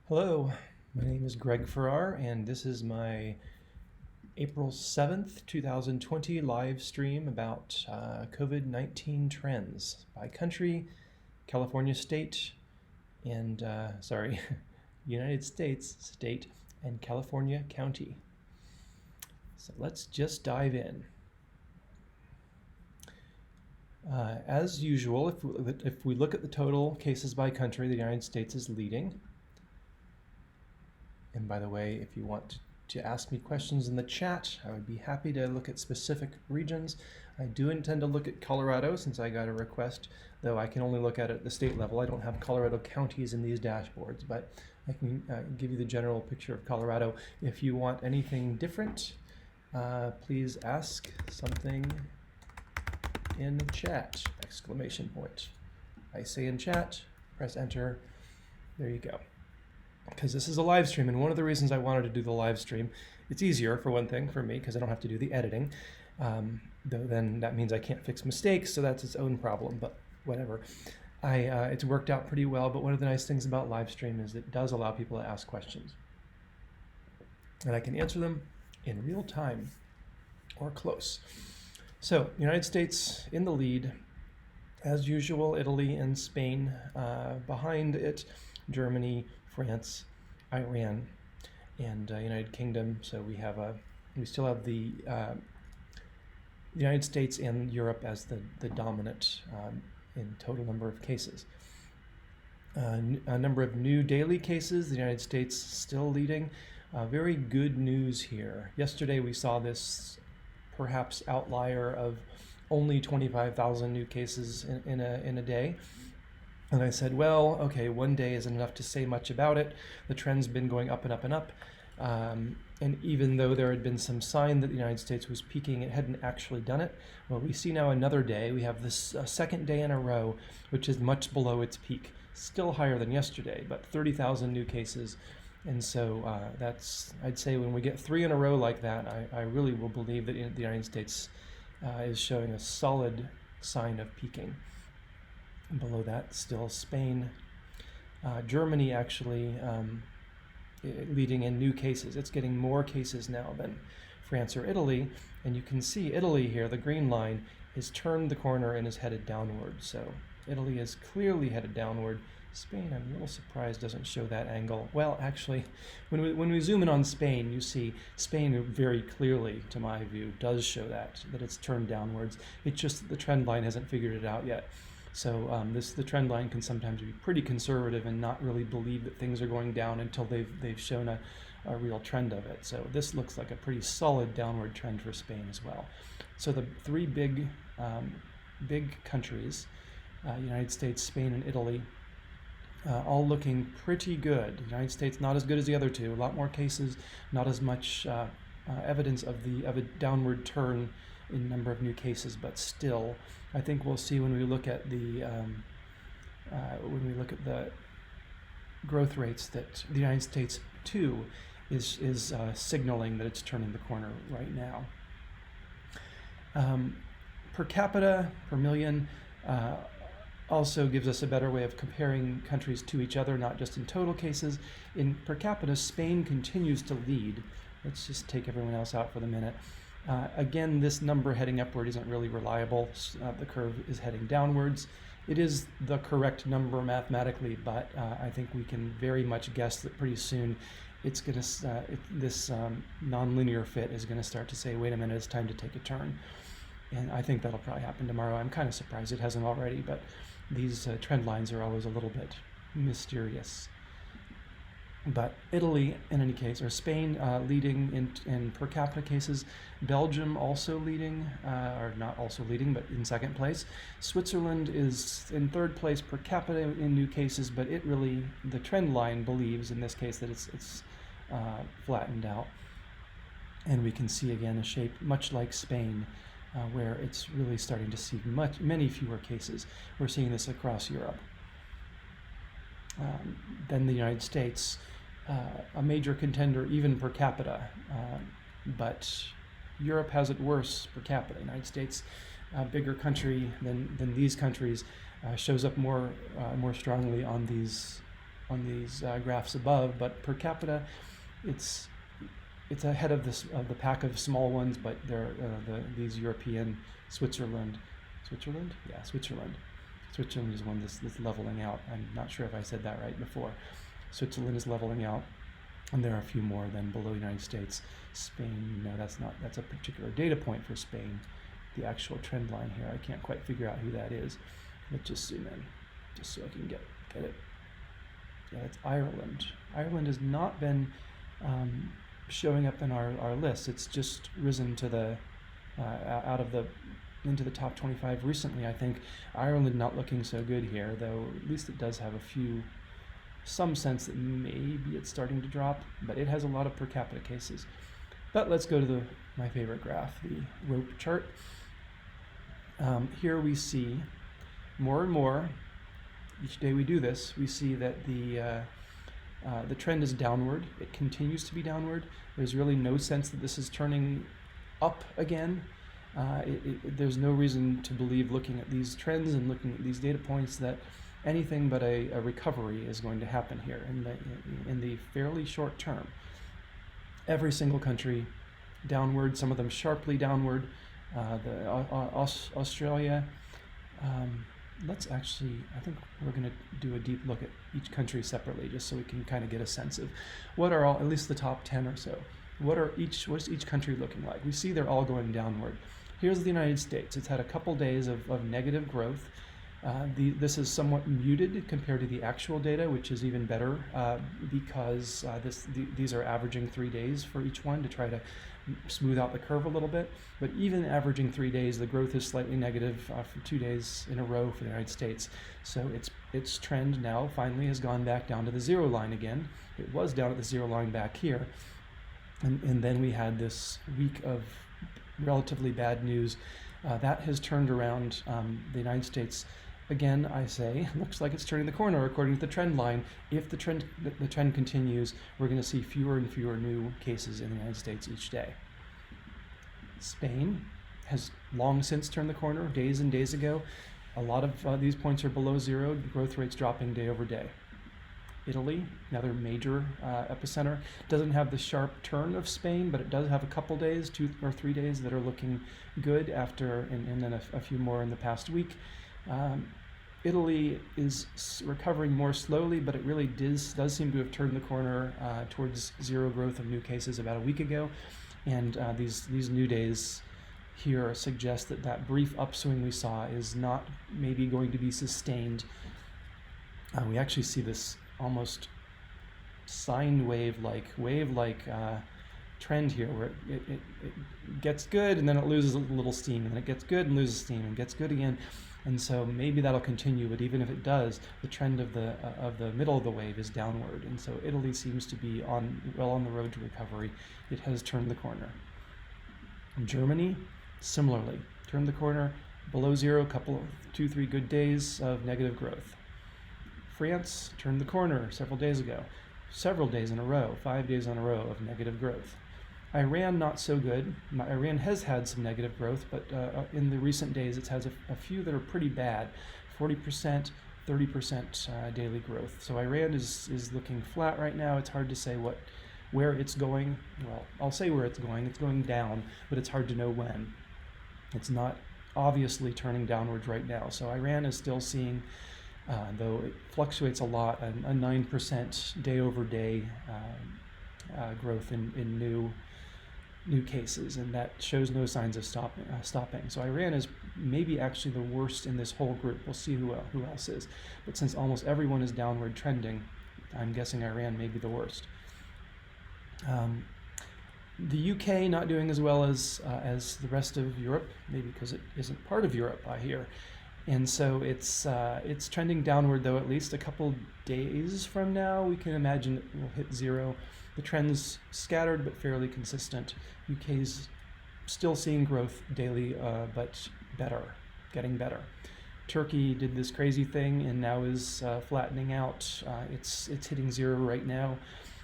Hello, my name is Greg Farrar, and this is my April 7th, 2020 live stream about COVID-19 trends by country, California state, and United States state, and California county. So let's just dive in. As usual, if we look at the total cases by country, the United States is leading. And by the way, if you want to ask me questions in the chat, I would be happy to look at specific regions. I do intend to look at Colorado since I got a request, though I can only look at it at the state level. I don't have Colorado counties in these dashboards, but I can give you the general picture of Colorado. If you want anything different, please ask something in the chat, exclamation point. I say in chat, press enter, there you go. Because this is a live stream, and one of the reasons I wanted to do the live stream, it's easier for one thing for me because I don't have to do the editing, though then that means I can't fix mistakes, so that's its own problem, but whatever. It's worked out pretty well, but one of the nice things about live stream is it does allow people to ask questions. And I can answer them in real time or close. So, United States in the lead, as usual, Italy and Spain behind it, Germany, France, Iran, and United Kingdom. So we still have the United States and Europe as the dominant in total number of cases. A number of new daily cases, the United States still leading. Very good news here. Yesterday we saw this perhaps outlier of only 25,000 new cases in a day. And I said, well, okay, one day isn't enough to say much about it. The trend's been going up and up and up. And even though there had been some sign that the United States was peaking, it hadn't actually done it. Well, we see now another day. We have this second day in a row, which is much below its peak. Still higher than yesterday, but 30,000 new cases. And so I'd say when we get three in a row like that, I really will believe that the United States is showing a solid sign of peaking. Below that, still Spain. Germany actually leading in new cases. It's getting more cases now than France or Italy. And you can see Italy here, the green line, has turned the corner and is headed downward. So Italy is clearly headed downward. Spain, I'm a little surprised, doesn't show that angle. Well, actually, when we zoom in on Spain, you see Spain very clearly, to my view, does show that it's turned downwards. It's just that the trend line hasn't figured it out yet. So the trend line can sometimes be pretty conservative and not really believe that things are going down until they've shown a real trend of it. So this looks like a pretty solid downward trend for Spain as well. So the three big countries, United States, Spain, and Italy, all looking pretty good. The United States not as good as the other two. A lot more cases, not as much evidence of a downward turn in number of new cases, but still, I think we'll see when we look at the growth rates that the United States too is signaling that it's turning the corner right now. Per capita, per million, also gives us a better way of comparing countries to each other, not just in total cases. In per capita, Spain continues to lead. Let's just take everyone else out for the minute. Again, this number heading upward isn't really reliable. The curve is heading downwards. It is the correct number mathematically, but I think we can very much guess that pretty soon it's going to this nonlinear fit is going to start to say, wait a minute, it's time to take a turn. And I think that'll probably happen tomorrow. I'm kind of surprised it hasn't already, but these trend lines are always a little bit mysterious. But Italy, in any case, or Spain leading in per capita cases. Belgium also leading, or not also leading, but in second place. Switzerland is in third place per capita in new cases, but it really, the trend line believes in this case that it's flattened out. And we can see again a shape much like Spain, where it's really starting to see many fewer cases. We're seeing this across Europe. Then the United States, a major contender even per capita, but Europe has it worse per capita. United States, a bigger country than these countries, shows up more strongly on these these graphs above, but per capita, it's ahead of the pack of small ones, but these European, Switzerland, yeah, Switzerland is one that's leveling out. I'm not sure if I said that right before. Switzerland is leveling out, and there are a few more than below the United States. Spain, no, that's a particular data point for Spain. The actual trend line here, I can't quite figure out who that is. Let's just zoom in, just so I can get it. Yeah, it's Ireland. Ireland has not been showing up in our list. It's just risen to the into the top 25 recently. I think Ireland not looking so good here, though at least it does have some sense that maybe it's starting to drop, but it has a lot of per capita cases. But let's go to my favorite graph, the rope chart. Here we see more and more, each day we do this, we see that the trend is downward. It continues to be downward. There's really no sense that this is turning up again. There's no reason to believe, looking at these trends and looking at these data points, that anything but a recovery is going to happen here in the fairly short term. Every single country downward, some of them sharply downward. Australia, I think we're going to do a deep look at each country separately, just so we can kind of get a sense of what are at least the top 10 or so. What's each country looking like? We see they're all going downward. Here's the United States. It's had a couple days of negative growth. This is somewhat muted compared to the actual data, which is even better because these are averaging 3 days for each one to try to smooth out the curve a little bit. But even averaging 3 days, the growth is slightly negative for 2 days in a row for the United States. So its trend now finally has gone back down to the zero line again. It was down at the zero line back here. And then we had this week of relatively bad news. That has turned around. The United States, again, I say, looks like it's turning the corner according to the trend line. If the trend continues, we're going to see fewer and fewer new cases in the United States each day. Spain has long since turned the corner, days and days ago. A lot of these points are below zero, growth rates dropping day over day. Italy, another major epicenter, doesn't have the sharp turn of Spain, but it does have a couple days, 2 or 3 days, that are looking good after, and then a few more in the past week. Italy is recovering more slowly, but it really does seem to have turned the corner towards zero growth of new cases about a week ago. And these new days here suggest that brief upswing we saw is not maybe going to be sustained. We actually see this almost sine wave-like trend here, where it gets good and then it loses a little steam, and then it gets good and loses steam and gets good again. And so maybe that'll continue, but even if it does, the trend of the middle of the wave is downward. And so Italy seems to be well on the road to recovery. It has turned the corner. Germany, similarly, turned the corner, below zero, 2-3 good days of negative growth. France turned the corner several days ago, several days in a row, 5 days in a row of negative growth. Iran, not so good. Iran has had some negative growth, but in the recent days it has a few that are pretty bad, 40%, 30% daily growth. So Iran is looking flat right now. It's hard to say where it's going. Well, I'll say where it's going. It's going down, but it's hard to know when. It's not obviously turning downwards right now. So Iran is still seeing, though it fluctuates a lot, a 9% day over day growth in new cases, and that shows no signs of stopping. So Iran is maybe actually the worst in this whole group. We'll see who else is. But since almost everyone is downward trending, I'm guessing Iran may be the worst. The UK not doing as well as the rest of Europe, maybe because it isn't part of Europe, I hear. And so it's trending downward, though. At least a couple days from now, we can imagine it will hit zero. The trend's scattered but fairly consistent. UK's still seeing growth daily, but getting better. Turkey did this crazy thing and now is flattening out. It's hitting zero right now.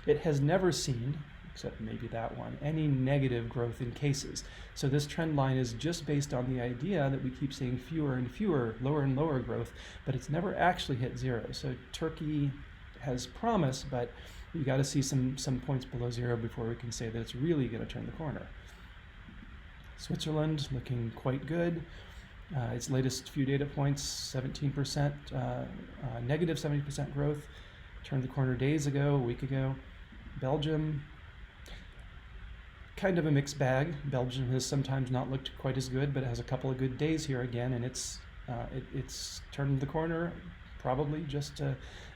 It has never seen, except maybe that one, any negative growth in cases. So this trend line is just based on the idea that we keep seeing fewer and fewer, lower and lower growth, but it's never actually hit zero. So Turkey has promise, but you got to see some points below zero before we can say that it's really going to turn the corner. Switzerland looking quite good. Its latest few data points, 17%, negative 70% growth, turned the corner days ago, a week ago. Belgium, kind of a mixed bag. Belgium has sometimes not looked quite as good, but it has a couple of good days here again, and it's turned the corner probably just a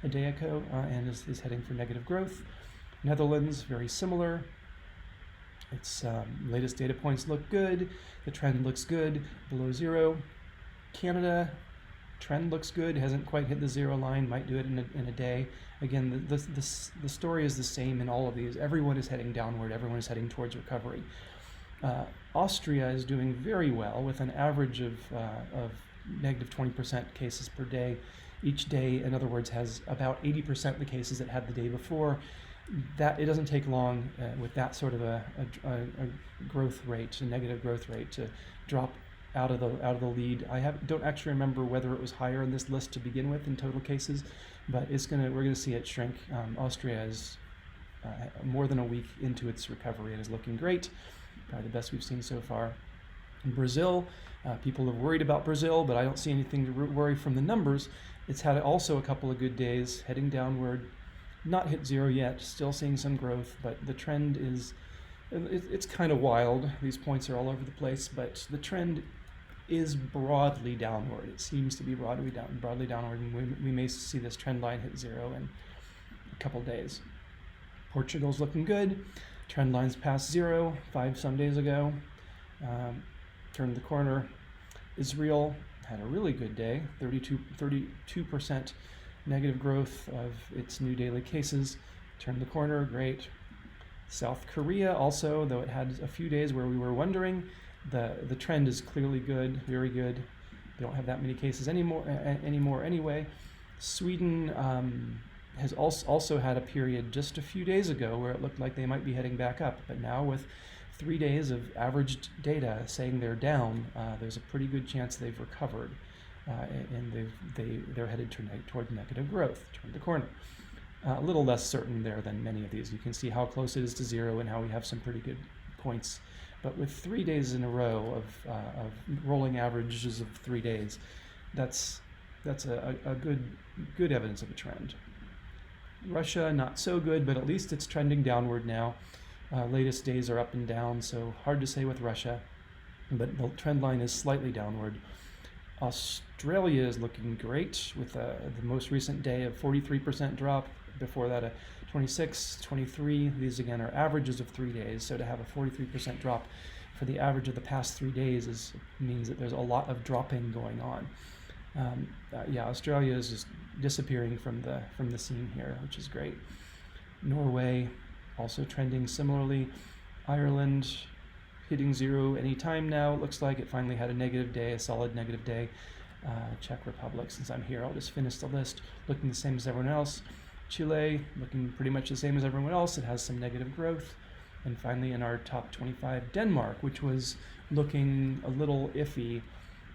day ago, and is heading for negative growth. Netherlands, very similar. Its latest data points look good. The trend looks good, below zero. Canada, trend looks good, hasn't quite hit the zero line, might do it in a day. Again, the story is the same in all of these. Everyone is heading downward, everyone is heading towards recovery. Austria is doing very well with an average of negative 20% cases per day. Each day, in other words, has about 80% of the cases it had the day before. That it doesn't take long with that sort of a growth rate, a negative growth rate, to drop out of the lead. Don't actually remember whether it was higher in this list to begin with in total cases, but we're gonna see it shrink. Austria is more than a week into its recovery and is looking great, probably the best we've seen so far. In Brazil, people are worried about Brazil, but I don't see anything to worry from the numbers. It's had also a couple of good days, heading downward. Not hit zero yet, still seeing some growth, but the trend is, it's kind of wild. These points are all over the place, but the trend is broadly downward. It seems to be broadly downward, and we may see this trend line hit zero in a couple days. Portugal's looking good. Trend line's past zero 5 days ago. Turned the corner. Israel had a really good day, 32% negative growth of its new daily cases. Turned the corner, great. South Korea also, though it had a few days where we were wondering, the trend is clearly good, very good. They don't have that many cases anymore anyway. Sweden has also had a period just a few days ago where it looked like they might be heading back up, but now with 3 days of averaged data saying they're down, there's a pretty good chance they've recovered. And they're headed toward negative growth, toward the corner. A little less certain there than many of these. You can see how close it is to zero and how we have some pretty good points. But with 3 days in a row of rolling averages of 3 days, that's a good evidence of a trend. Russia, not so good, but at least it's trending downward now. Latest days are up and down, so hard to say with Russia, but the trend line is slightly downward. Australia is looking great with the most recent day of 43% drop. Before that, a 26, 23. These again are averages of 3 days. So to have a 43% drop for the average of the past 3 days means that there's a lot of dropping going on. Australia is just disappearing from the scene here, which is great. Norway also trending similarly. Ireland hitting zero anytime now. It looks like it finally had a negative day, a solid negative day. Czech Republic, since I'm here, I'll just finish the list. Looking the same as everyone else. Chile, looking pretty much the same as everyone else. It has some negative growth. And finally, in our top 25, Denmark, which was looking a little iffy.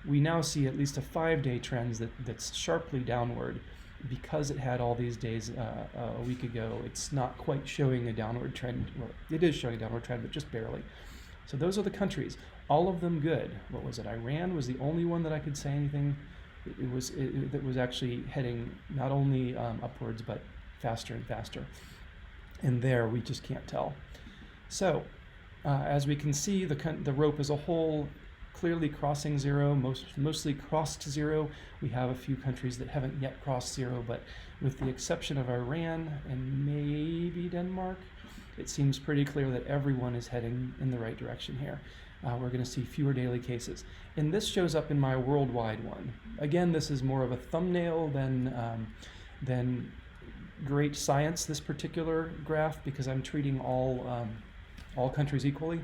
We now see at least a 5-day trend that's sharply downward. Because it had all these days a week ago, it's not quite showing a downward trend. Well, it is showing a downward trend, but just barely. So those are the countries, all of them good. What was it? Iran was the only one that I could say anything. That was actually heading not only upwards, but faster and faster. And there, we just can't tell. So, as we can see, the rope as a whole clearly crossing zero, mostly crossed zero. We have a few countries that haven't yet crossed zero, but with the exception of Iran and maybe Denmark, it seems pretty clear that everyone is heading in the right direction here. We're going to see fewer daily cases. And this shows up in my worldwide one. Again, this is more of a thumbnail than great science, this particular graph, because I'm treating all countries equally.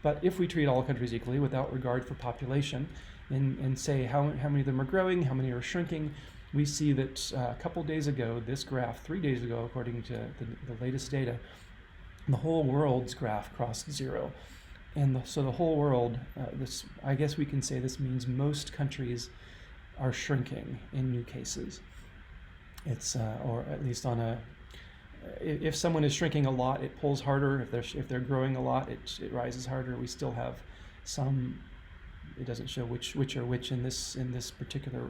But if we treat all countries equally without regard for population and say how many of them are growing, how many are shrinking, we see that a couple days ago, this graph, 3 days ago, according to the latest data, the whole world's graph crossed zero. And so the whole world, I guess we can say this means most countries are shrinking in new cases. It's or at least on a if someone is shrinking a lot, it pulls harder. If they're growing a lot, it rises harder. We still have some. It doesn't show which are which in this particular,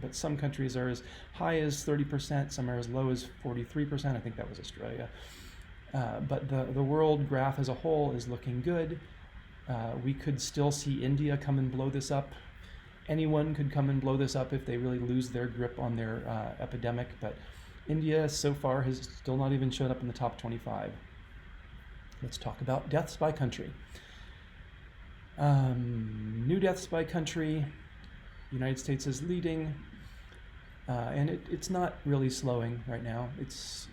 but some countries are as high as 30%, some are as low as 43%. I think that was Australia. But the world graph as a whole is looking good. We could still see India come and blow this up. Anyone could come and blow this up if they really lose their grip on their epidemic, but India so far has still not even showed up in the top 25. Let's talk about deaths by country. New deaths by country, United States is leading, and it's not really slowing right now. It's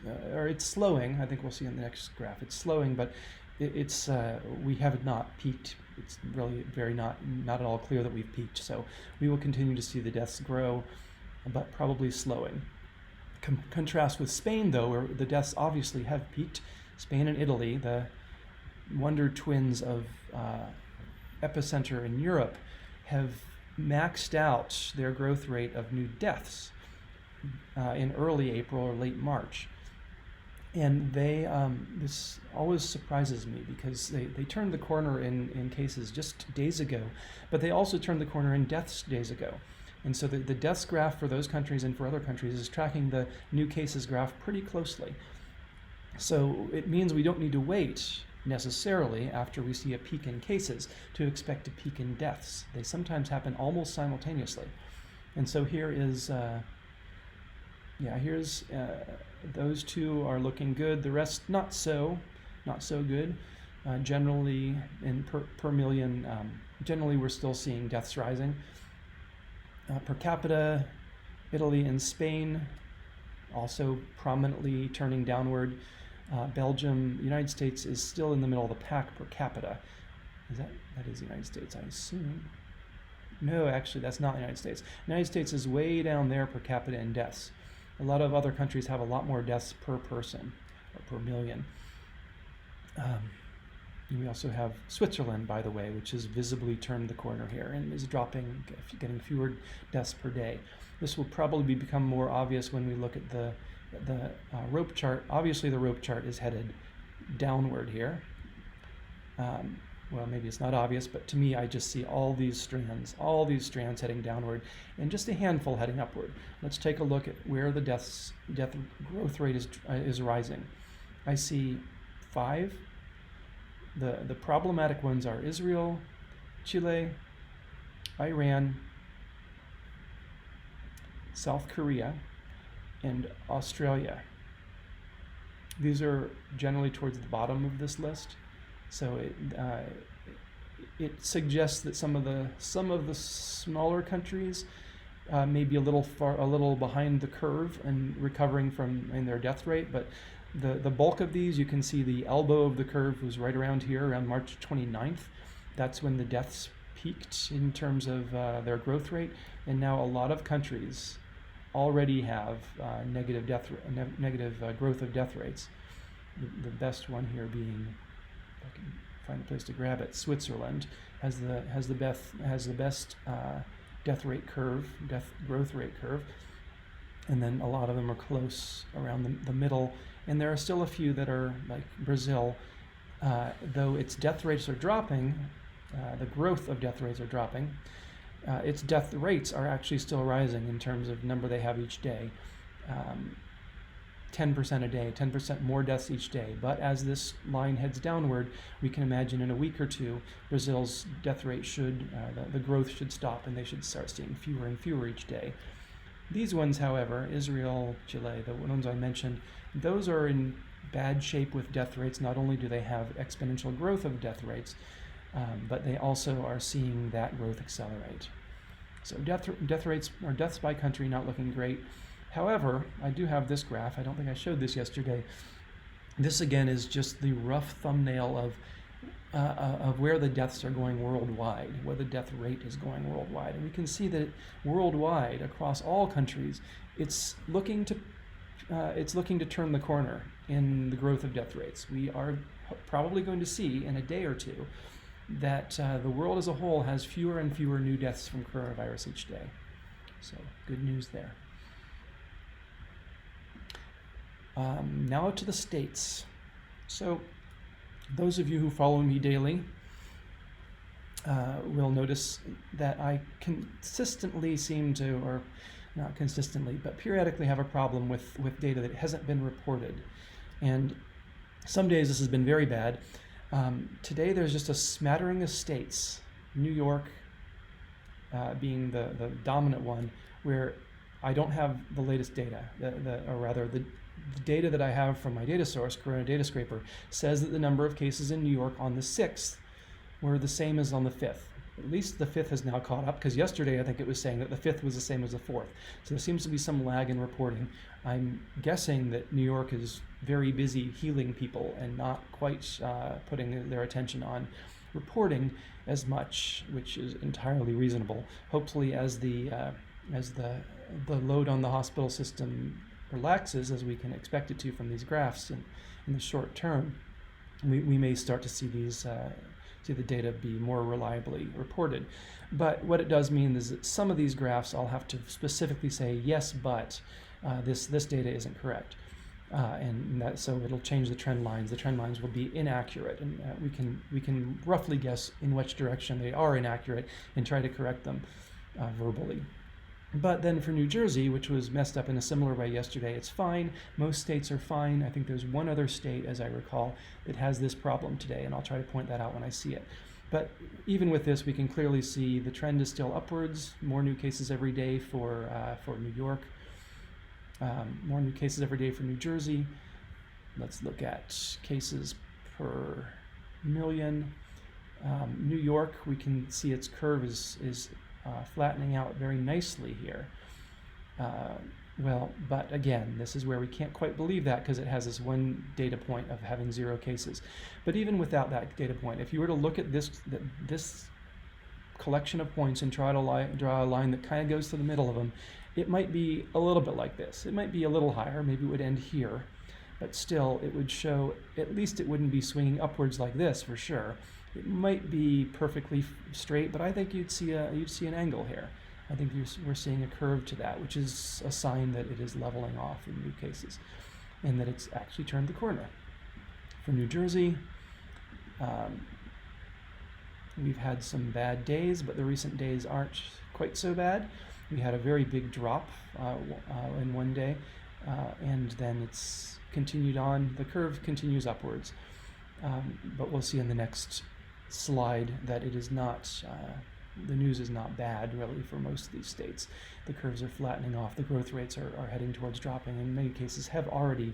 slowing. I think we'll see in the next graph. It's slowing, but we have not peaked. It's really not at all clear that we've peaked. So we will continue to see the deaths grow, but probably slowing. Contrast with Spain, though, where the deaths obviously have peaked. Spain and Italy, the wonder twins of epicenter in Europe, have maxed out their growth rate of new deaths in early April or late March. And this always surprises me because they turned the corner in cases just days ago, but they also turned the corner in deaths days ago. And so the deaths graph for those countries and for other countries is tracking the new cases graph pretty closely. So it means we don't need to wait necessarily after we see a peak in cases to expect a peak in deaths. They sometimes happen almost simultaneously. And so here is, here's those two are looking good. The rest not so good. Generally, per million, generally we're still seeing deaths rising. Per capita, Italy and Spain also prominently turning downward. Belgium, United States is still in the middle of the pack per capita. That is the United States, I assume. No, actually, that's not the United States. The United States is way down there per capita in deaths. A lot of other countries have a lot more deaths per person or per million. We also have Switzerland, by the way, which has visibly turned the corner here and is getting fewer deaths per day. This will probably become more obvious when we look at the rope chart. Obviously, the rope chart is headed downward here. Well, maybe it's not obvious, but to me, I just see all these strands heading downward, and just a handful heading upward. Let's take a look at where the death growth rate is rising. I see 5. The problematic ones are Israel, Chile, Iran, South Korea, and Australia. These are generally towards the bottom of this list, so it suggests that some of the smaller countries may be a little behind the curve and recovering in their death rate, but the bulk of these, you can see the elbow of the curve was right around here, around March 29th. That's when the deaths peaked in terms of their growth rate, and now a lot of countries already have negative growth of death rates. The best one here being, if I can find a place to grab it, Switzerland has the best death growth rate curve, and then a lot of them are close around the middle. And there are still a few that are like Brazil, though its death rates are dropping, the growth of death rates are dropping. Its death rates are actually still rising in terms of number they have each day. 10% a day, 10% more deaths each day. But as this line heads downward, we can imagine in a week or two, Brazil's death rate the growth should stop, and they should start seeing fewer and fewer each day. These ones, however, Israel, Chile, the ones I mentioned, those are in bad shape with death rates. Not only do they have exponential growth of death rates, but they also are seeing that growth accelerate. So death rates or deaths by country not looking great. However, I do have this graph. I don't think I showed this yesterday. This again is just the rough thumbnail of where the deaths are going worldwide, where the death rate is going worldwide. And we can see that worldwide, across all countries, it's looking to turn the corner in the growth of death rates. We are probably going to see in a day or two that the world as a whole has fewer and fewer new deaths from coronavirus each day. So good news there. Now to the states. So those of you who follow me daily will notice that I consistently seem to, or not consistently, but periodically have a problem with data that hasn't been reported. And some days this has been very bad. Today there's just a smattering of states, New York being the dominant one, where I don't have the latest data, or rather the data that I have from my data source, Corona Data Scraper, says that the number of cases in New York on the 6th were the same as on the 5th. At least the 5th has now caught up, because yesterday I think it was saying that the 5th was the same as the 4th. So there seems to be some lag in reporting. I'm guessing that New York is very busy healing people and not quite putting their attention on reporting as much, which is entirely reasonable. Hopefully as the load on the hospital system relaxes, as we can expect it to from these graphs in the short term, we may start to see these see the data be more reliably reported. But what it does mean is that some of these graphs I'll have to specifically say, yes, but this data isn't correct. So it'll change the trend lines. The trend lines will be inaccurate, and we can roughly guess in which direction they are inaccurate and try to correct them verbally. But then for New Jersey, which was messed up in a similar way yesterday, it's fine. Most states are fine. I think there's one other state, as I recall, that has this problem today, and I'll try to point that out when I see it. But even with this, we can clearly see the trend is still upwards. More new cases every day for New York. More new cases every day for New Jersey. Let's look at cases per million. New York, we can see its curve is flattening out very nicely here. But again, this is where we can't quite believe that, because it has this one data point of having 0 cases. But even without that data point, if you were to look at this collection of points and try to draw a line that kind of goes to the middle of them, it might be a little bit like this. It might be a little higher, maybe it would end here, but still it would show, at least it wouldn't be swinging upwards like this for sure. It might be perfectly straight, but I think you'd see an angle here. I think we're seeing a curve to that, which is a sign that it is leveling off in new cases, and that it's actually turned the corner. For New Jersey, we've had some bad days, but the recent days aren't quite so bad. We had a very big drop in one day, and then it's continued on. The curve continues upwards, but we'll see in the next slide that it is not, the news is not bad really for most of these states. The curves are flattening off. The growth rates are heading towards dropping, and in many cases have already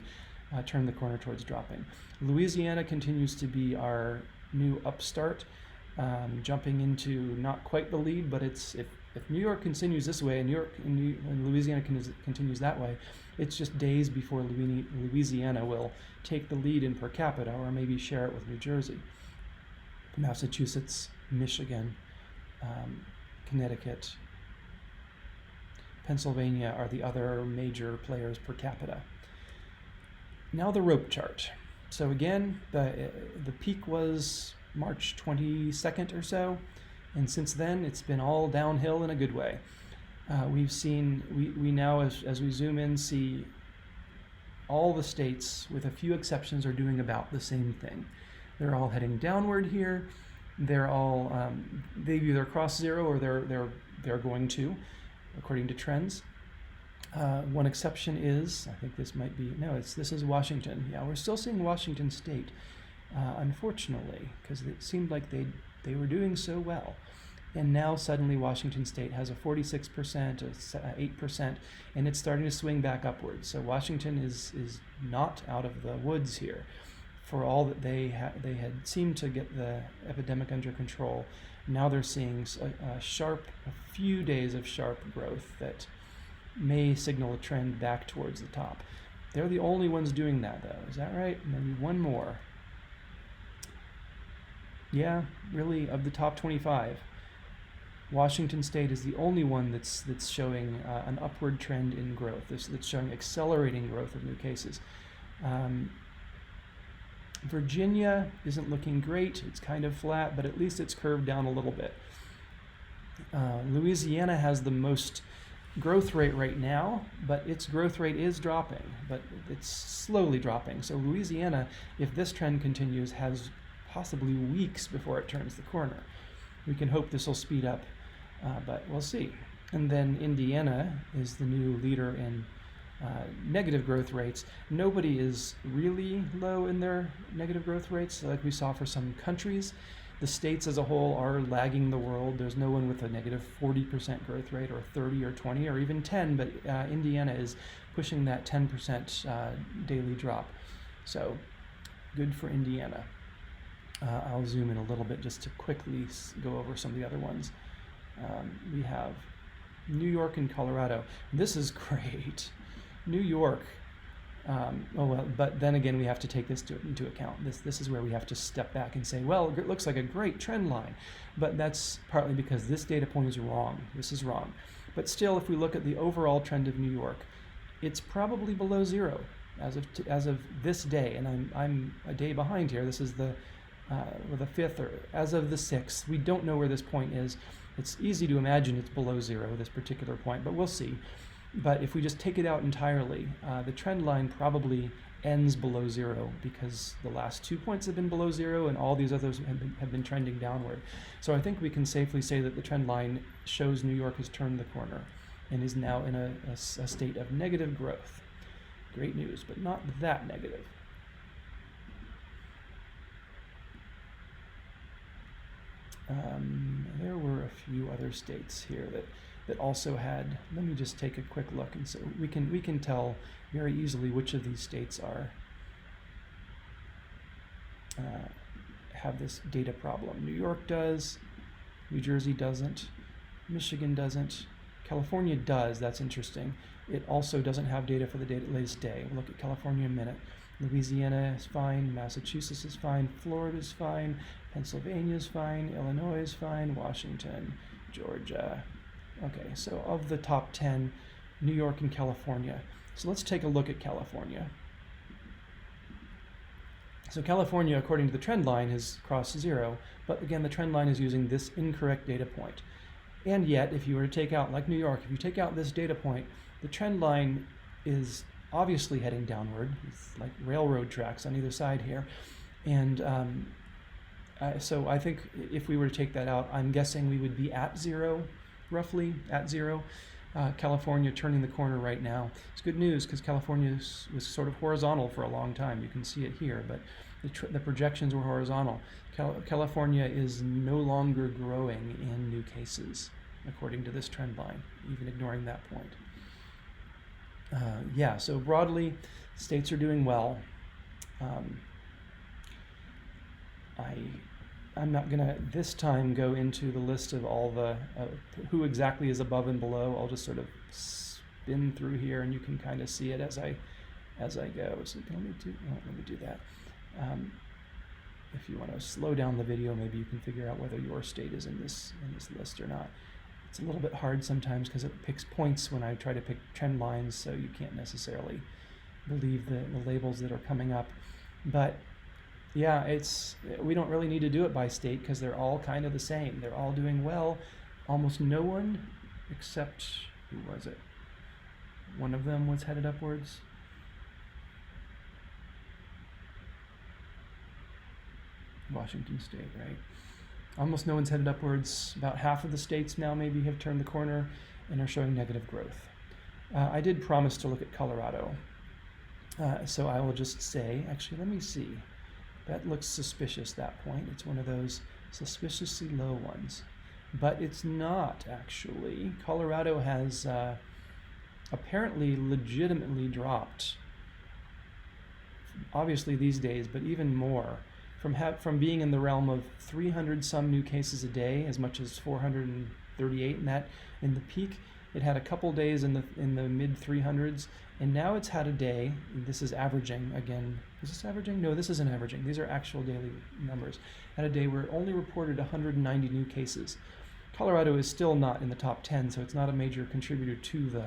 turned the corner towards dropping. Louisiana continues to be our new upstart, jumping into not quite the lead, but if New York continues this way and Louisiana continues that way, it's just days before Louisiana will take the lead in per capita, or maybe share it with New Jersey. Massachusetts, Michigan, Connecticut, Pennsylvania are the other major players per capita. Now the rope chart. So again, the peak was March 22nd or so, and since then it's been all downhill in a good way. We've seen, we now, as we zoom in, see all the states, with a few exceptions, are doing about the same thing. They're all heading downward here. They're all, they've either crossed 0 or they're going to, according to trends. One exception is, I think this might be, no, this is Washington. Yeah, we're still seeing Washington State, unfortunately, because it seemed like they were doing so well. And now suddenly Washington State has a 46%, 8%, and it's starting to swing back upwards. So Washington is not out of the woods here. For all that they had seemed to get the epidemic under control, now they're seeing a few days of sharp growth that may signal a trend back towards the top. They're the only ones doing that, though. Is that right? Maybe one more. Yeah, really, of the top 25, Washington State is the only one that's showing an upward trend in growth. That's showing accelerating growth of new cases. Virginia isn't looking great. It's kind of flat, but at least it's curved down a little bit. Louisiana has the most growth rate right now, but its growth rate is dropping, but it's slowly dropping. So Louisiana, if this trend continues, has possibly weeks before it turns the corner. We can hope this will speed up, but we'll see. And then Indiana is the new leader in negative growth rates. Nobody is really low in their negative growth rates, like we saw for some countries. The states as a whole are lagging the world. There's no one with a negative 40% growth rate, or 30 or 20 or even 10, but Indiana is pushing that 10% daily drop. So good for Indiana. I'll zoom in a little bit just to quickly go over some of the other ones. We have New York and Colorado. This is great. New York. But then again, we have to take this into account. This is where we have to step back and say, well, it looks like a great trend line, but that's partly because this data point is wrong. This is wrong. But still, if we look at the overall trend of New York, it's probably below zero as of this day, and I'm a day behind here. This is the 5th, or as of the 6th. We don't know where this point is. It's easy to imagine it's below zero, this particular point, but we'll see. But if we just take it out entirely, the trend line probably ends below zero, because the last 2 points have been below zero and all these others have been trending downward. So I think we can safely say that the trend line shows New York has turned the corner and is now in a state of negative growth. Great news, but not that negative. There were a few other states here that also had. Let me just take a quick look, and so we can tell very easily which of these states are have this data problem. New York does, New Jersey doesn't, Michigan doesn't, California does. That's interesting. It also doesn't have data for the latest day. We'll look at California in a minute. Louisiana is fine, Massachusetts is fine, Florida is fine, Pennsylvania is fine, Illinois is fine, Washington, Georgia. Okay, so of the top 10, New York and California. So let's take a look at California. So California, according to the trend line, has crossed zero, but again, the trend line is using this incorrect data point. And yet, if you were to take out, like New York, if you take out this data point, the trend line is obviously heading downward. It's like railroad tracks on either side here. And so I think if we were to take that out, I'm guessing we would be at zero, roughly at zero. California turning the corner right now. It's good news, because California was sort of horizontal for a long time. You can see it here, but the projections were horizontal. California is no longer growing in new cases, according to this trend line, even ignoring that point. Yeah, so broadly, states are doing well. I'm not going to this time go into the list of all the who exactly is above and below. I'll just sort of spin through here, and you can kind of see it as I go. So let me do that. If you want to slow down the video, maybe you can figure out whether your state is in this list or not. It's a little bit hard sometimes because it picks points when I try to pick trend lines, so you can't necessarily believe the labels that are coming up. But yeah, we don't really need to do it by state, because they're all kind of the same. They're all doing well. Almost no one, except, who was it? One of them was headed upwards. Washington State, right? Almost no one's headed upwards. About half of the states now maybe have turned the corner and are showing negative growth. I did promise to look at Colorado. So I will just say, actually, let me see. That looks suspicious, that point. It's one of those suspiciously low ones. But it's not, actually. Colorado has apparently legitimately dropped, obviously these days, but even more. From being in the realm of 300 some new cases a day, as much as 438 in the peak. It had a couple days in the mid 300s, and now it's had a day. This is averaging again. Is this averaging? No, this isn't averaging. These are actual daily numbers. Had a day where it only reported 190 new cases. Colorado is still not in the top 10, so it's not a major contributor to the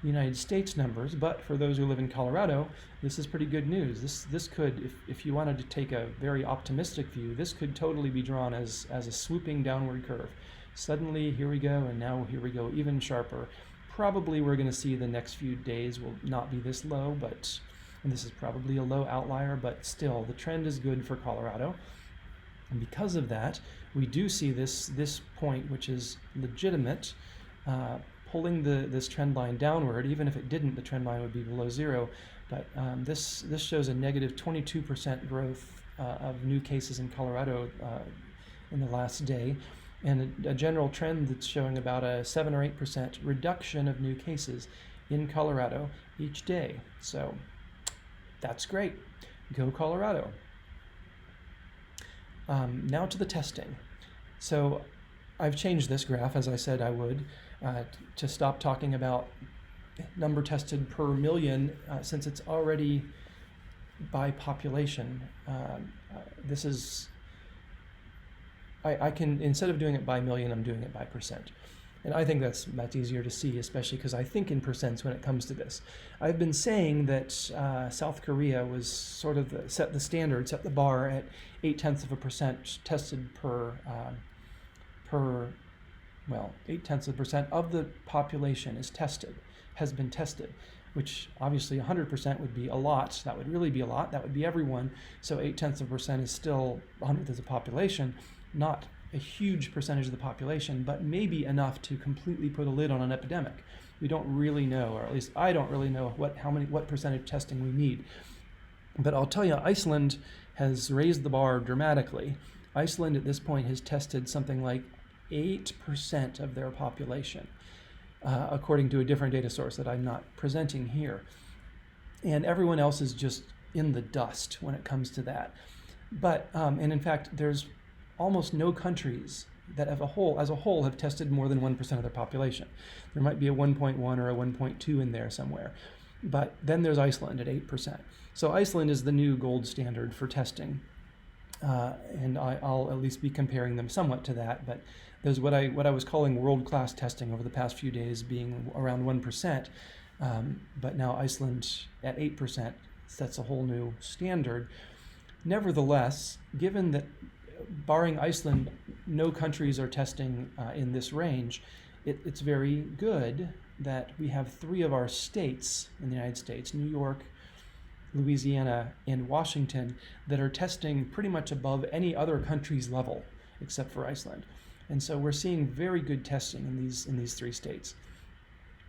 United States numbers, but for those who live in Colorado, this is pretty good news. This could, if you wanted to take a very optimistic view, this could totally be drawn as a swooping downward curve. Suddenly, here we go, and now here we go, even sharper. probably we're going to see the next few days will not be this low, and this is probably a low outlier, but still the trend is good for Colorado. And because of that, we do see this point, which is legitimate, pulling this trend line downward. Even if it didn't, the trend line would be below zero. But this shows a negative 22% growth of new cases in Colorado in the last day, and a general trend that's showing about a 7 or 8% reduction of new cases in Colorado each day. So that's great. Go Colorado. Now to the testing. So I've changed this graph, as I said I would, to stop talking about number tested per million, since it's already by population. This is, I can, instead of doing it by million, I'm doing it by percent. And I think that's easier to see, especially because I think in percents when it comes to this. I've been saying that South Korea was sort of set the standard, set the bar at 0.8% tested per 0.8% of the population has been tested, which obviously 100% would be a lot. That would really be a lot. That would be everyone. So 0.8% is still 100th of the population, not a huge percentage of the population, but maybe enough to completely put a lid on an epidemic. We don't really know, or at least I don't really know what percentage testing we need. But I'll tell you, Iceland has raised the bar dramatically. Iceland at this point has tested something like 8% of their population, according to a different data source that I'm not presenting here. And everyone else is just in the dust when it comes to that. But, and in fact, there's almost no countries that as a whole have tested more than 1% of their population. There might be a 1.1 or a 1.2 in there somewhere. But then there's Iceland at 8%. So Iceland is the new gold standard for testing. And I'll at least be comparing them somewhat to that. But there's what I was calling world-class testing over the past few days being around 1%. But now Iceland at 8% sets a whole new standard. Nevertheless, given that barring Iceland, no countries are testing in this range, it's very good that we have 3 of our states in the United States, New York, Louisiana, and Washington, that are testing pretty much above any other country's level except for Iceland. And so we're seeing very good testing in these 3 states.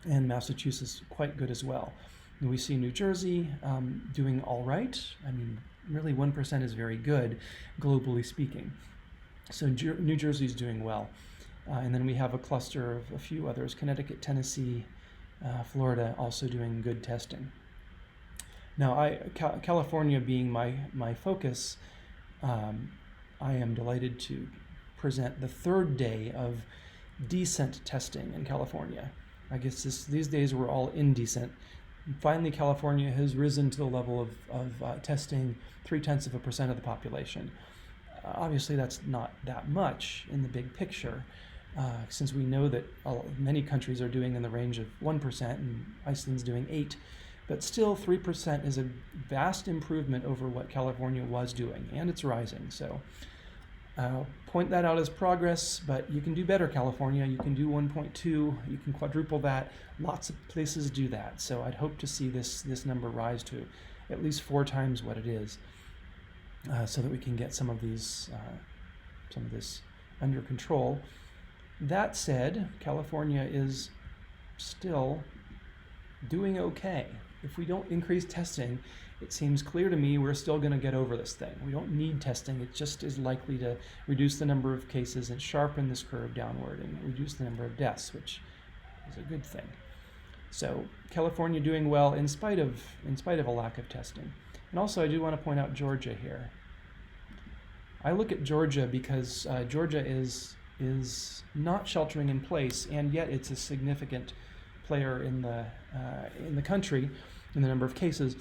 And Massachusetts quite good as well. And we see New Jersey doing all right. I mean, really 1% is very good, globally speaking. So New Jersey's doing well. And then we have a cluster of a few others, Connecticut, Tennessee, Florida, also doing good testing. Now, California being my focus, I am delighted to present the 3rd day of decent testing in California. I guess these days we're all indecent. Finally, California has risen to the level of testing 0.3% of the population. Obviously, that's not that much in the big picture, since we know that many countries are doing in the range of 1% and Iceland's doing 8%. But still, 3% is a vast improvement over what California was doing, and it's rising. So I'll point that out as progress, but you can do better, California. You can do 1.2, you can quadruple that. Lots of places do that. So I'd hope to see this number rise to at least 4 times what it is, so that we can get some of this under control. That said, California is still doing okay. If we don't increase testing, it seems clear to me we're still going to get over this thing. We don't need testing. It just is likely to reduce the number of cases and sharpen this curve downward and reduce the number of deaths, which is a good thing. So California doing well in spite of a lack of testing. And also I do want to point out Georgia here. I look at Georgia because Georgia is not sheltering in place, and yet it's a significant player in the country in the number of cases.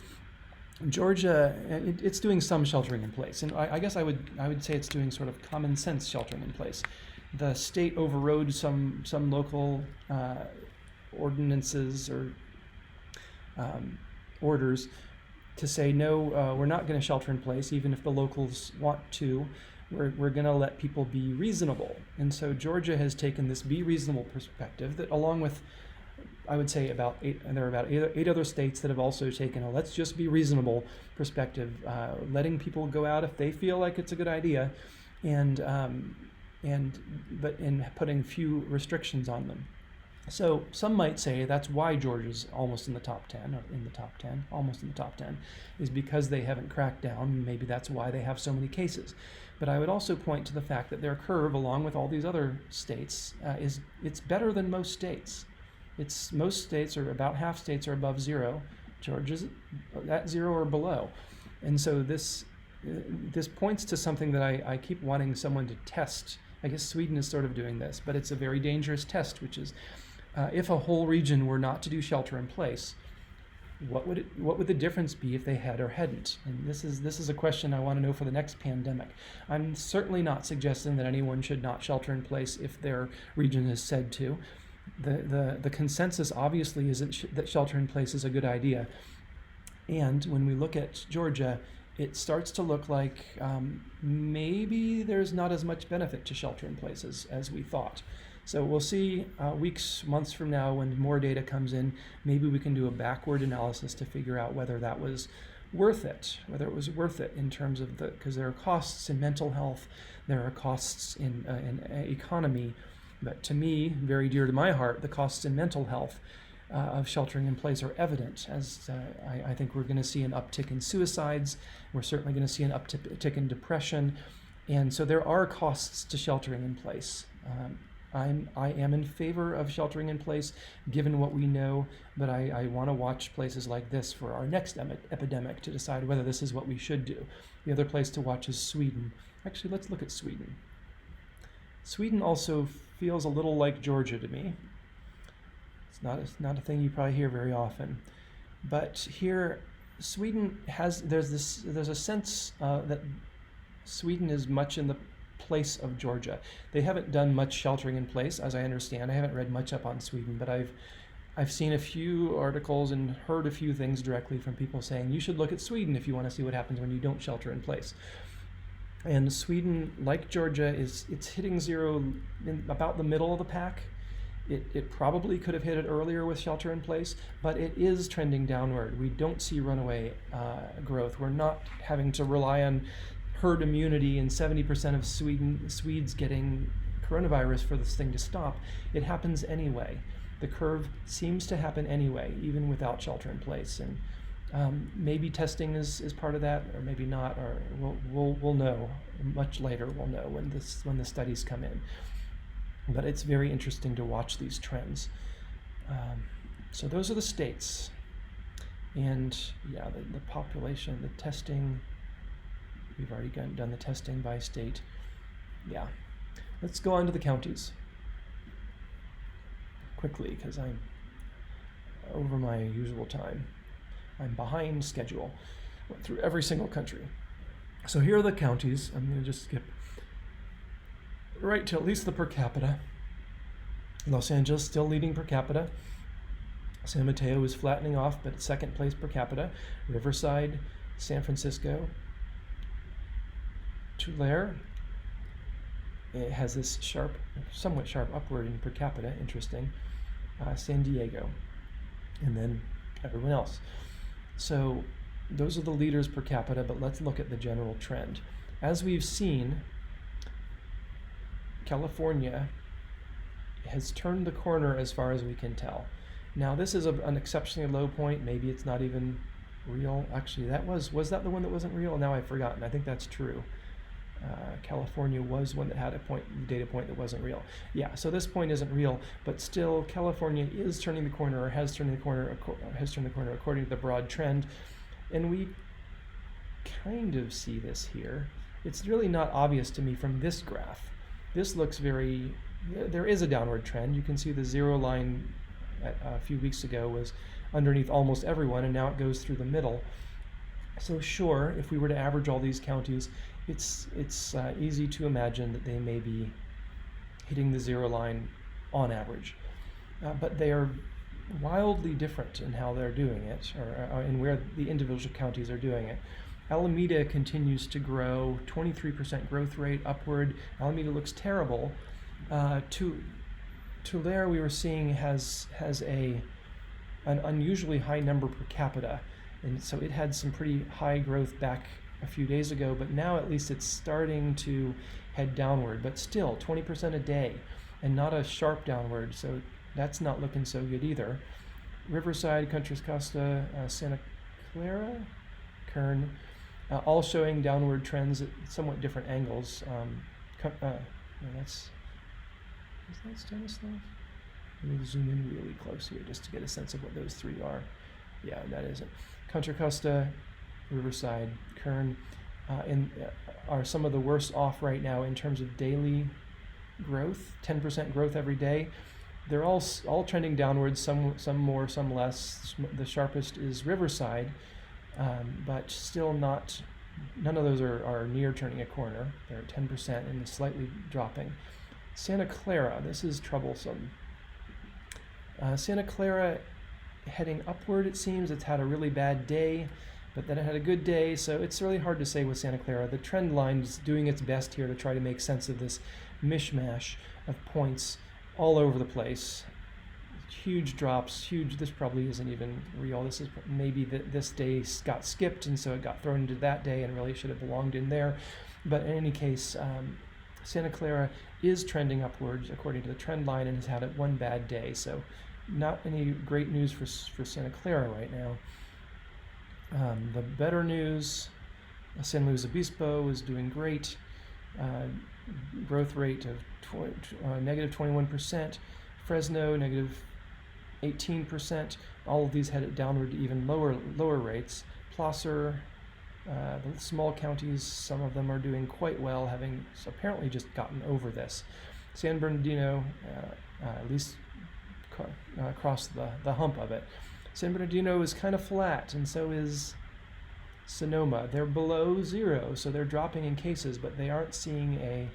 Georgia, it's doing some sheltering in place, and I guess I would say it's doing sort of common sense sheltering in place. The state overrode some local ordinances or orders to say no, we're not going to shelter in place, even if the locals want to. We're going to let people be reasonable, and so Georgia has taken this be reasonable perspective that, along with I would say about eight, and there are about eight other states that have also taken a let's just be reasonable perspective, letting people go out if they feel like it's a good idea, but in putting few restrictions on them. So some might say that's why Georgia's almost in the top 10, or in the top 10, almost in the top 10, is because they haven't cracked down. Maybe that's why they have so many cases. But I would also point to the fact that their curve, along with all these other states, it's better than most states. Most states, or about half states, are above zero. Georgia's at zero or below. And so this points to something that I keep wanting someone to test. I guess Sweden is sort of doing this, but it's a very dangerous test, which is if a whole region were not to do shelter in place, what would the difference be if they had or hadn't? And this is a question I want to know for the next pandemic. I'm certainly not suggesting that anyone should not shelter in place if their region is said to. The consensus obviously isn't that shelter in place is a good idea. And when we look at Georgia, it starts to look like maybe there's not as much benefit to shelter in place as we thought. So we'll see weeks, months from now when more data comes in, maybe we can do a backward analysis to figure out whether that was worth it, in terms of because there are costs in mental health, there are costs in economy, but to me, very dear to my heart, the costs in mental health of sheltering in place are evident, as I think we're going to see an uptick in suicides. We're certainly going to see an uptick in depression. And so there are costs to sheltering in place. I am in favor of sheltering in place, given what we know, but I want to watch places like this for our next epidemic to decide whether this is what we should do. The other place to watch is Sweden. Actually, let's look at Sweden. Sweden also feels a little like Georgia to me. It's not a thing you probably hear very often, but here Sweden there's a sense that Sweden is much in the place of Georgia. They haven't done much sheltering in place, as I understand. I haven't read much up on Sweden, but I've seen a few articles and heard a few things directly from people saying you should look at Sweden if you want to see what happens when you don't shelter in place. And Sweden, like Georgia, it's hitting zero in about the middle of the pack. It probably could have hit it earlier with shelter in place, but it is trending downward. We don't see runaway growth. We're not having to rely on herd immunity and 70% of Swedes getting coronavirus for this thing to stop. It happens anyway. The curve seems to happen anyway, even without shelter in place. And maybe testing is part of that, or maybe not, or we'll know much later. We'll know when the studies come in. But it's very interesting to watch these trends. So those are the states. And yeah, the population, the testing, we've already done the testing by state. Yeah, let's go on to the counties quickly, because I'm over my usual time. I'm behind schedule. Went through every single country. So here are the counties. I'm going to just skip right to at least the per capita. Los Angeles still leading per capita. San Mateo is flattening off, but second place per capita. Riverside, San Francisco, Tulare. It has this somewhat sharp upward in per capita, interesting. San Diego, and then everyone else. So those are the leaders per capita, but let's look at the general trend. As we've seen, California has turned the corner as far as we can tell. Now this is an exceptionally low point. Maybe it's not even real. Actually, was that the one that wasn't real? Now I've forgotten. I think that's true. California was one that had a data point that wasn't real. Yeah, so this point isn't real, but still California is turning the corner, or has turned the corner according to the broad trend. And we kind of see this here. It's really not obvious to me from this graph. This looks there is a downward trend. You can see the zero line a few weeks ago was underneath almost everyone, and now it goes through the middle. So sure, if we were to average all these counties, it's easy to imagine that they may be hitting the zero line on average. But they are wildly different in how they're doing it, or in where the individual counties are doing it. Alameda continues to grow, 23% growth rate upward. Alameda looks terrible. Tulare, we were seeing, has a an unusually high number per capita. And so it had some pretty high growth back a few days ago, but now at least it's starting to head downward, but still 20% a day and not a sharp downward. So that's not looking so good either. Riverside, Contra Costa, Santa Clara, Kern, all showing downward trends at somewhat different angles. Is that Stanislav? Let me zoom in really close here just to get a sense of what those three are. Yeah, that isn't. Contra Costa, Riverside, Kern, are some of the worst off right now in terms of daily growth, 10% growth every day. They're all trending downwards, some more, some less. The sharpest is Riverside, but still not, none of those are near turning a corner. They're at 10% and slightly dropping. Santa Clara, this is troublesome. Santa Clara heading upward, it seems. It's had a really bad day, but then it had a good day, so it's really hard to say with Santa Clara. The trend line is doing its best here to try to make sense of this mishmash of points all over the place. Huge drops, this probably isn't even real. This is maybe this day got skipped, and so it got thrown into that day and really should have belonged in there. But in any case, Santa Clara is trending upwards according to the trend line and has had one bad day. So not any great news for Santa Clara right now. The better news, San Luis Obispo is doing great. Growth rate of negative 21%. Fresno, negative 18%. All of these headed downward to even lower rates. Placer, the small counties, some of them are doing quite well, having apparently just gotten over this. San Bernardino, at least across the hump of it. San Bernardino is kind of flat, and so is Sonoma. They're below zero, so they're dropping in cases, but they aren't seeing a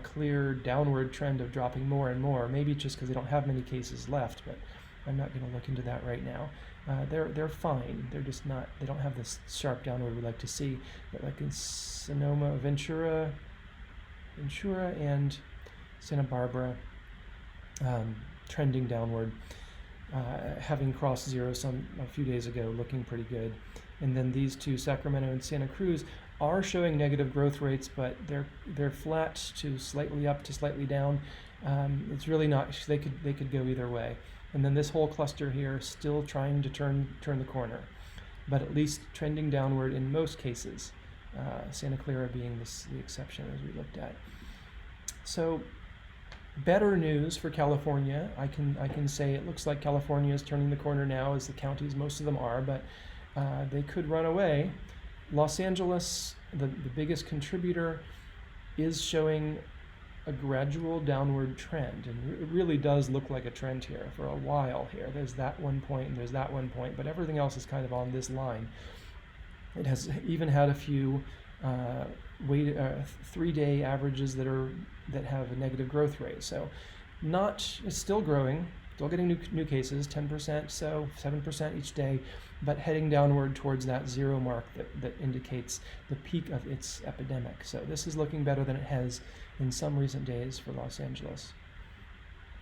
clear downward trend of dropping more and more. Maybe just because they don't have many cases left, but I'm not going to look into that right now. They're fine. They're just not. They don't have this sharp downward we'd like to see. But like in Sonoma, Ventura, and Santa Barbara, trending downward, having crossed zero a few days ago, looking pretty good. And then these two, Sacramento and Santa Cruz, are showing negative growth rates, but they're flat to slightly up to slightly down. It's really not. They could go either way. And then this whole cluster here still trying to turn the corner, but at least trending downward in most cases. Santa Clara being the exception, as we looked at. So better news for California. I can say it looks like California is turning the corner now, as the counties, most of them are, but they could run away. Los Angeles, the biggest contributor, is showing a gradual downward trend, and it really does look like a trend here for a while here. There's that one point and there's that one point, but everything else is kind of on this line. It has even had a few 3-day averages that have a negative growth rate. So it's still growing, still getting new cases, 10%, so 7% each day, but heading downward towards that zero mark that indicates the peak of its epidemic. So this is looking better than it has in some recent days for Los Angeles.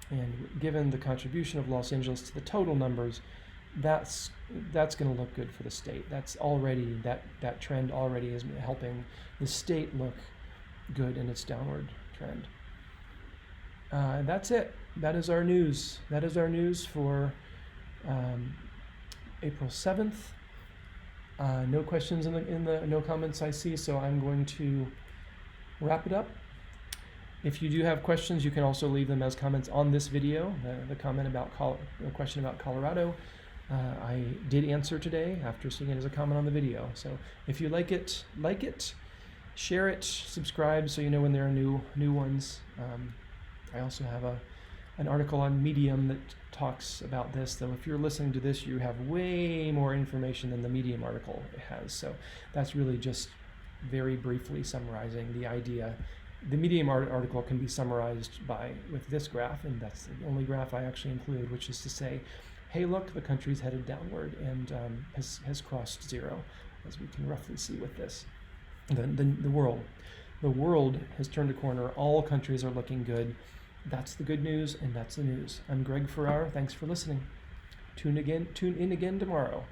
And given the contribution of Los Angeles to the total numbers, that's going to look good for the state. That's already, that trend already is helping the state look good in its downward trend. That's it. That is our news. That is our news for April 7th. No questions in the no comments I see, so I'm going to wrap it up. If you do have questions, you can also leave them as comments on this video. The comment about the question about Colorado, I did answer today after seeing it as a comment on the video. So if you like it, share it, subscribe so you know when there are new ones. I also have an article on Medium that talks about this, though if you're listening to this, you have way more information than the Medium article has. So that's really just very briefly summarizing the idea. The Medium article can be summarized with this graph, and that's the only graph I actually include, which is to say, hey, look, the country's headed downward and has crossed zero, as we can roughly see with this. The world has turned a corner. All countries are looking good. That's the good news, and that's the news. I'm Greg Farrar. Thanks for listening. Tune in again tomorrow.